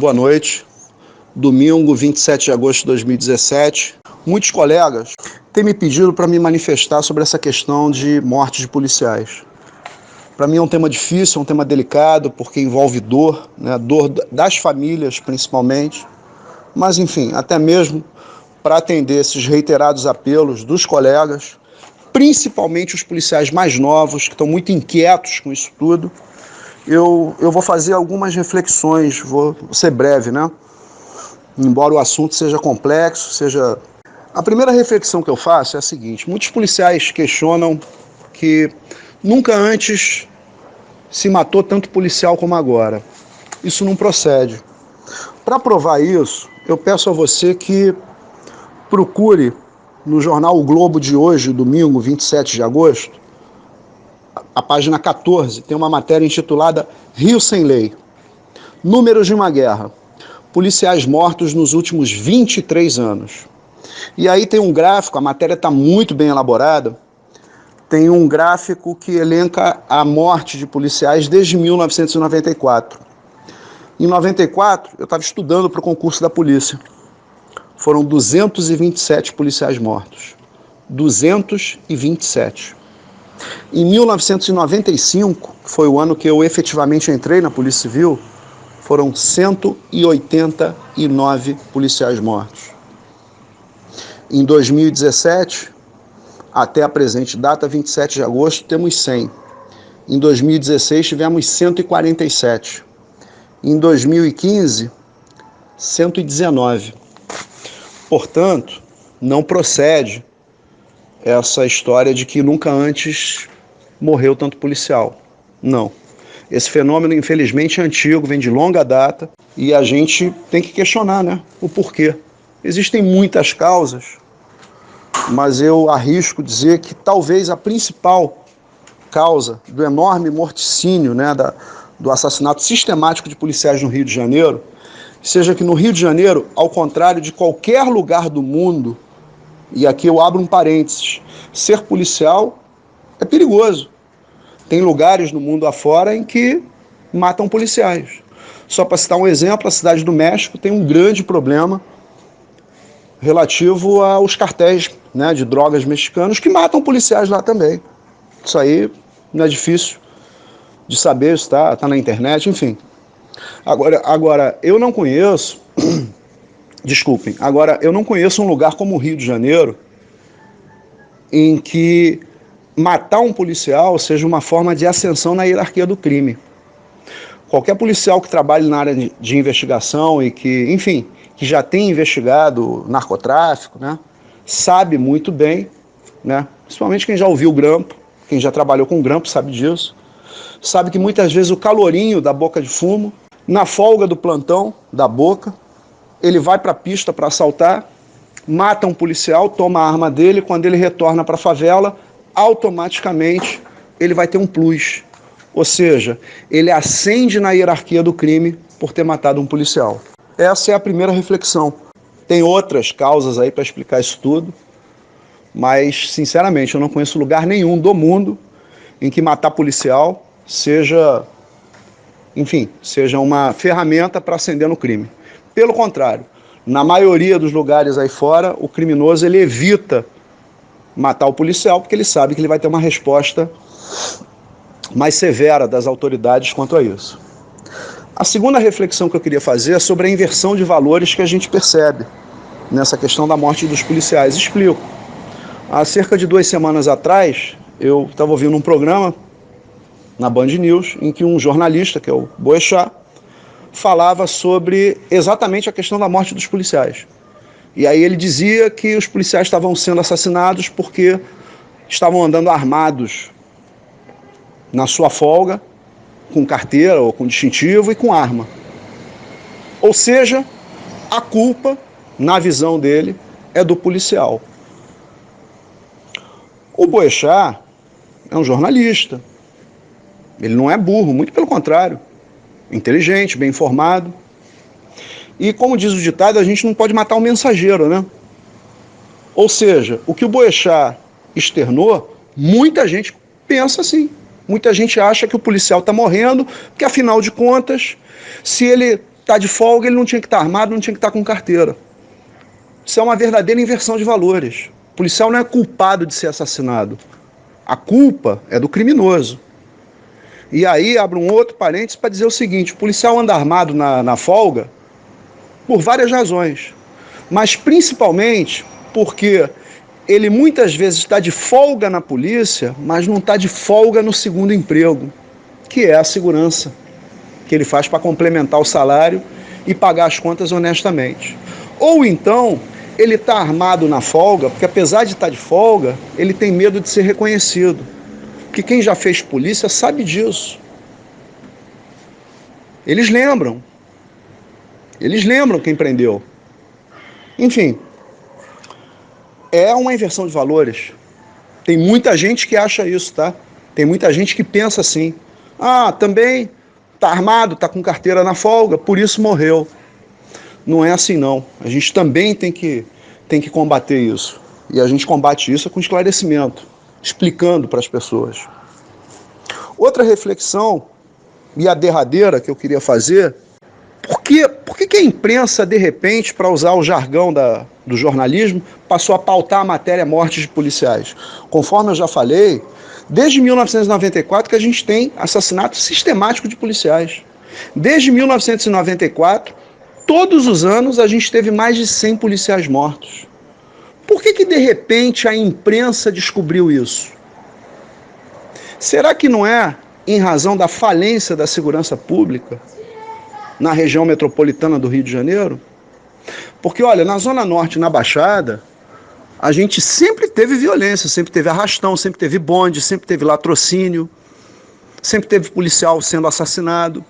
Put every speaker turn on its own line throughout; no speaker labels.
Boa noite. Domingo, 27 de agosto de 2017. Muitos colegas têm me pedido para me manifestar sobre essa questão de morte de policiais. Para mim é um tema difícil, é um tema delicado, porque envolve dor, né? Dor das famílias principalmente, mas enfim, até mesmo para atender esses reiterados apelos dos colegas, principalmente os policiais mais novos, que estão muito inquietos com isso tudo. Eu vou fazer algumas reflexões, vou ser breve, né? Embora o assunto seja complexo, A primeira reflexão que eu faço é a seguinte: muitos policiais questionam que nunca antes se matou tanto policial como agora. Isso não procede. Para provar isso, eu peço a você que procure no jornal O Globo de hoje, domingo, 27 de agosto, a página 14, tem uma matéria intitulada Rio Sem Lei. Números de uma guerra. Policiais mortos nos últimos 23 anos. E aí tem um gráfico, a matéria está muito bem elaborada, tem um gráfico que elenca a morte de policiais desde 1994. Em 94, eu estava estudando para o concurso da polícia. Foram 227 policiais mortos. 227. Em 1995, que foi o ano que eu efetivamente entrei na Polícia Civil, foram 189 policiais mortos. Em 2017, até a presente data, 27 de agosto, temos 100. Em 2016, tivemos 147. Em 2015, 119. Portanto, não procede essa história de que nunca antes morreu tanto policial. Não. Esse fenômeno, infelizmente, é antigo, vem de longa data, e a gente tem que questionar, né, o porquê. Existem muitas causas, mas eu arrisco dizer que talvez a principal causa do enorme morticínio, né, do assassinato sistemático de policiais no Rio de Janeiro, seja que no Rio de Janeiro, ao contrário de qualquer lugar do mundo, e aqui eu abro um parênteses, ser policial é perigoso. Tem lugares no mundo afora em que matam policiais. Só para citar um exemplo, a cidade do México tem um grande problema relativo aos cartéis, né, de drogas mexicanos que matam policiais lá também. Isso aí não é difícil de saber, está na internet, enfim. Agora, eu não conheço... Desculpem. Agora, eu não conheço um lugar como o Rio de Janeiro em que matar um policial seja uma forma de ascensão na hierarquia do crime. Qualquer policial que trabalhe na área de investigação e que, enfim, que já tenha investigado narcotráfico, né, sabe muito bem, né, principalmente quem já ouviu grampo, quem já trabalhou com grampo sabe disso, sabe que muitas vezes o calorinho da boca de fumo, na folga do plantão da boca, ele vai para a pista para assaltar, mata um policial, toma a arma dele, quando ele retorna para a favela, automaticamente ele vai ter um plus. Ou seja, ele ascende na hierarquia do crime por ter matado um policial. Essa é a primeira reflexão. Tem outras causas aí para explicar isso tudo, mas, sinceramente, eu não conheço lugar nenhum do mundo em que matar policial seja uma ferramenta para ascender no crime. Pelo contrário, na maioria dos lugares aí fora, o criminoso ele evita matar o policial porque ele sabe que ele vai ter uma resposta mais severa das autoridades quanto a isso. A segunda reflexão que eu queria fazer é sobre a inversão de valores que a gente percebe nessa questão da morte dos policiais. Explico. Há cerca de 2 semanas atrás, eu estava ouvindo um programa na Band News em que um jornalista, que é o Boechat, falava sobre exatamente a questão da morte dos policiais. E aí ele dizia que os policiais estavam sendo assassinados porque estavam andando armados na sua folga, com carteira ou com distintivo e com arma. Ou seja, a culpa, na visão dele, é do policial. O Boechat é um jornalista. Ele não é burro, muito pelo contrário. Inteligente, bem informado. E como diz o ditado, a gente não pode matar o mensageiro, né? Ou seja, o que o Boechat externou, muita gente pensa assim. Muita gente acha que o policial está morrendo, porque afinal de contas, se ele está de folga, ele não tinha que estar armado, não tinha que estar com carteira. Isso é uma verdadeira inversão de valores. O policial não é culpado de ser assassinado. A culpa é do criminoso. E aí abre um outro parênteses para dizer o seguinte: o policial anda armado na folga por várias razões, mas principalmente porque ele muitas vezes está de folga na polícia, mas não está de folga no segundo emprego, que é a segurança, que ele faz para complementar o salário e pagar as contas honestamente. Ou então, ele está armado na folga, porque apesar de estar de folga, ele tem medo de ser reconhecido. Porque quem já fez polícia sabe disso. Eles lembram quem prendeu. Enfim, é uma inversão de valores. Tem muita gente que acha isso, tá? Tem muita gente que pensa assim: ah, também tá armado, tá com carteira na folga, por isso morreu. Não é assim não. A gente também tem que combater isso. E a gente combate isso com esclarecimento, explicando para as pessoas. Outra reflexão, e a derradeira que eu queria fazer: por que a imprensa, de repente, para usar o jargão do jornalismo, passou a pautar a matéria mortes de policiais? Conforme eu já falei, desde 1994 que a gente tem assassinato sistemático de policiais. Desde 1994, todos os anos, a gente teve mais de 100 policiais mortos. Por que de repente a imprensa descobriu isso? Será que não é em razão da falência da segurança pública na região metropolitana do Rio de Janeiro? Porque, olha, na Zona Norte, na Baixada, a gente sempre teve violência, sempre teve arrastão, sempre teve bonde, sempre teve latrocínio, sempre teve policial sendo assassinado.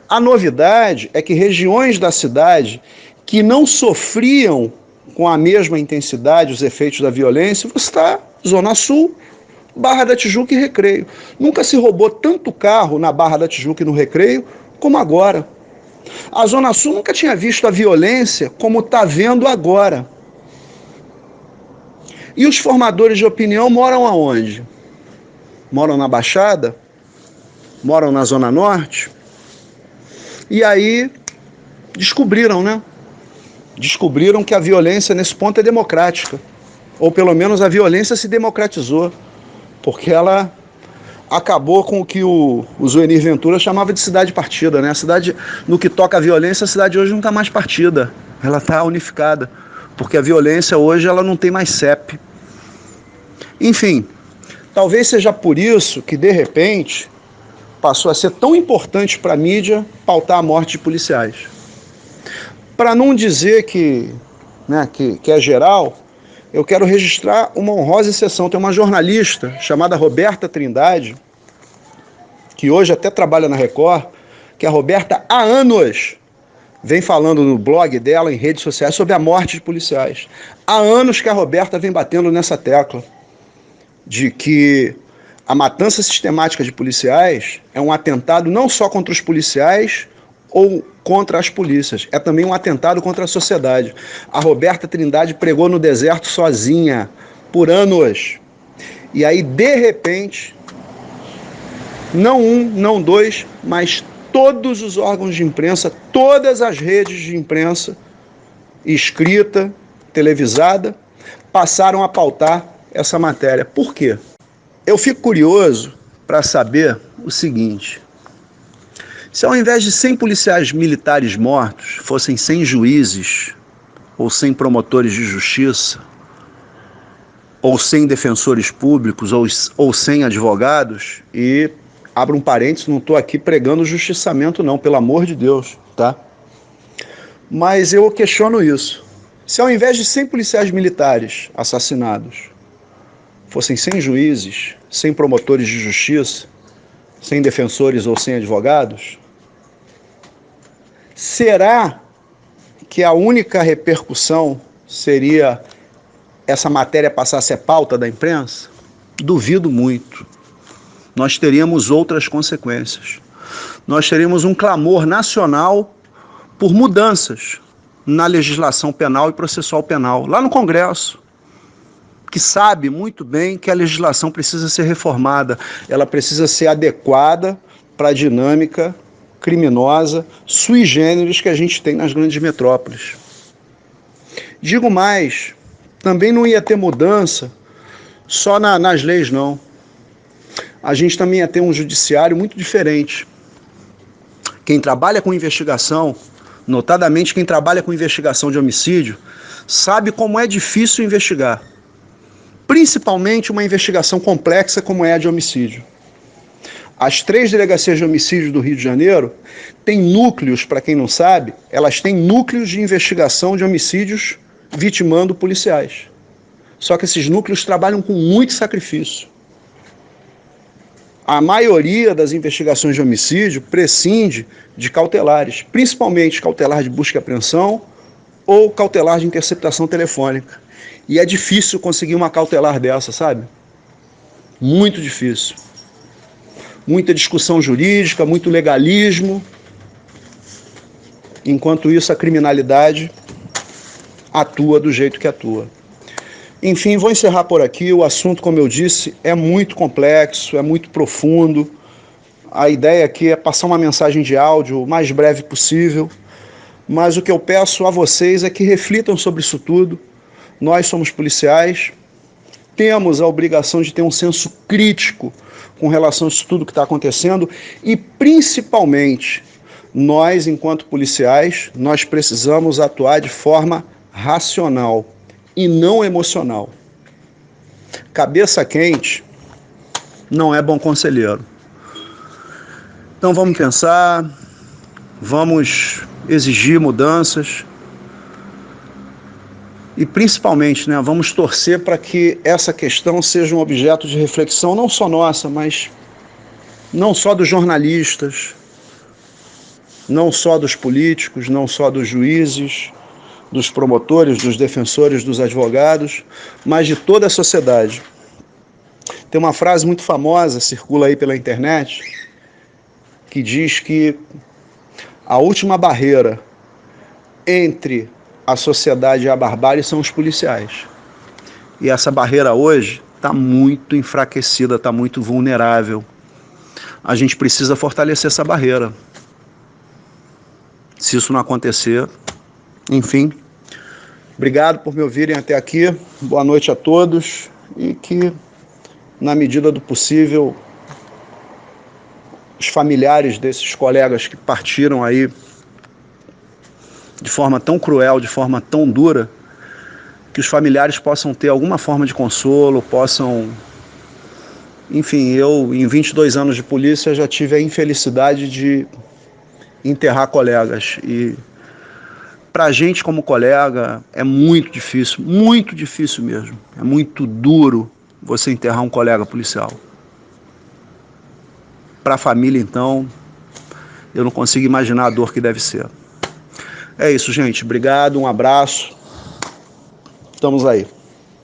A novidade é que regiões da cidade que não sofriam com a mesma intensidade os efeitos da violência, você está Zona Sul, Barra da Tijuca e Recreio. Nunca se roubou tanto carro na Barra da Tijuca e no Recreio como agora. A Zona Sul nunca tinha visto a violência como está vendo agora. E os formadores de opinião moram aonde? Moram na Baixada? Moram na Zona Norte? E aí descobriram, né? Descobriram que a violência nesse ponto é democrática. Ou pelo menos a violência se democratizou. Porque ela acabou com o que o Zuenir Ventura chamava de cidade partida, né? A cidade, no que toca a violência, a cidade hoje não está mais partida. Ela está unificada. Porque a violência hoje ela não tem mais CEP. Enfim, talvez seja por isso que, de repente, passou a ser tão importante para a mídia pautar a morte de policiais. Para não dizer que é geral, eu quero registrar uma honrosa exceção. Tem uma jornalista chamada Roberta Trindade, que hoje até trabalha na Record, que a Roberta há anos vem falando no blog dela, em redes sociais, sobre a morte de policiais. Há anos que a Roberta vem batendo nessa tecla de que a matança sistemática de policiais é um atentado não só contra os policiais ou contra as polícias, é também um atentado contra a sociedade. A Roberta Trindade pregou no deserto sozinha por anos. E aí, de repente, não um, não dois, mas todos os órgãos de imprensa, todas as redes de imprensa, escrita, televisada, passaram a pautar essa matéria. Por quê? Eu fico curioso para saber o seguinte: se ao invés de 100 policiais militares mortos, fossem 100 juízes, ou 100 promotores de justiça, ou 100 defensores públicos, ou 100 advogados, e abro um parênteses, não estou aqui pregando justiçamento não, pelo amor de Deus, tá? Mas eu questiono isso. Se ao invés de 100 policiais militares assassinados, fossem 100 juízes, 100 promotores de justiça, 100 defensores ou 100 advogados, será que a única repercussão seria essa matéria passar a ser pauta da imprensa? Duvido muito. Nós teríamos outras consequências. Nós teríamos um clamor nacional por mudanças na legislação penal e processual penal, lá no Congresso, que sabe muito bem que a legislação precisa ser reformada, ela precisa ser adequada para a dinâmica criminosa, sui generis que a gente tem nas grandes metrópoles. Digo mais, também não ia ter mudança só nas leis, não. A gente também ia ter um judiciário muito diferente. Quem trabalha com investigação, notadamente quem trabalha com investigação de homicídio, sabe como é difícil investigar. Principalmente uma investigação complexa como é a de homicídio. As 3 delegacias de homicídio do Rio de Janeiro têm núcleos, para quem não sabe, elas têm núcleos de investigação de homicídios vitimando policiais. Só que esses núcleos trabalham com muito sacrifício. A maioria das investigações de homicídio prescinde de cautelares, principalmente cautelar de busca e apreensão ou cautelar de interceptação telefônica. E é difícil conseguir uma cautelar dessa, sabe? Muito difícil. Muita discussão jurídica, muito legalismo. Enquanto isso, a criminalidade atua do jeito que atua. Enfim, vou encerrar por aqui. O assunto, como eu disse, é muito complexo, é muito profundo. A ideia aqui é passar uma mensagem de áudio o mais breve possível. Mas o que eu peço a vocês é que reflitam sobre isso tudo. Nós somos policiais, temos a obrigação de ter um senso crítico com relação a isso tudo que está acontecendo e, principalmente, nós, enquanto policiais, nós precisamos atuar de forma racional e não emocional. Cabeça quente não é bom conselheiro. Então vamos pensar, vamos exigir mudanças e principalmente, vamos torcer para que essa questão seja um objeto de reflexão não só nossa, mas não só dos jornalistas, não só dos políticos, não só dos juízes, dos promotores, dos defensores, dos advogados, mas de toda a sociedade. Tem uma frase muito famosa, circula aí pela internet, que diz que a última barreira entre a sociedade e a barbárie são os policiais. E essa barreira hoje está muito enfraquecida, está muito vulnerável. A gente precisa fortalecer essa barreira. Se isso não acontecer, enfim. Obrigado por me ouvirem até aqui. Boa noite a todos e que, na medida do possível, os familiares desses colegas que partiram aí de forma tão cruel, de forma tão dura, que os familiares possam ter alguma forma de consolo, possam... Enfim, eu, em 22 anos de polícia, já tive a infelicidade de enterrar colegas. E pra gente, como colega, é muito difícil mesmo. É muito duro você enterrar um colega policial. Para a família, então, eu não consigo imaginar a dor que deve ser. É isso, gente. Obrigado, um abraço. Estamos aí.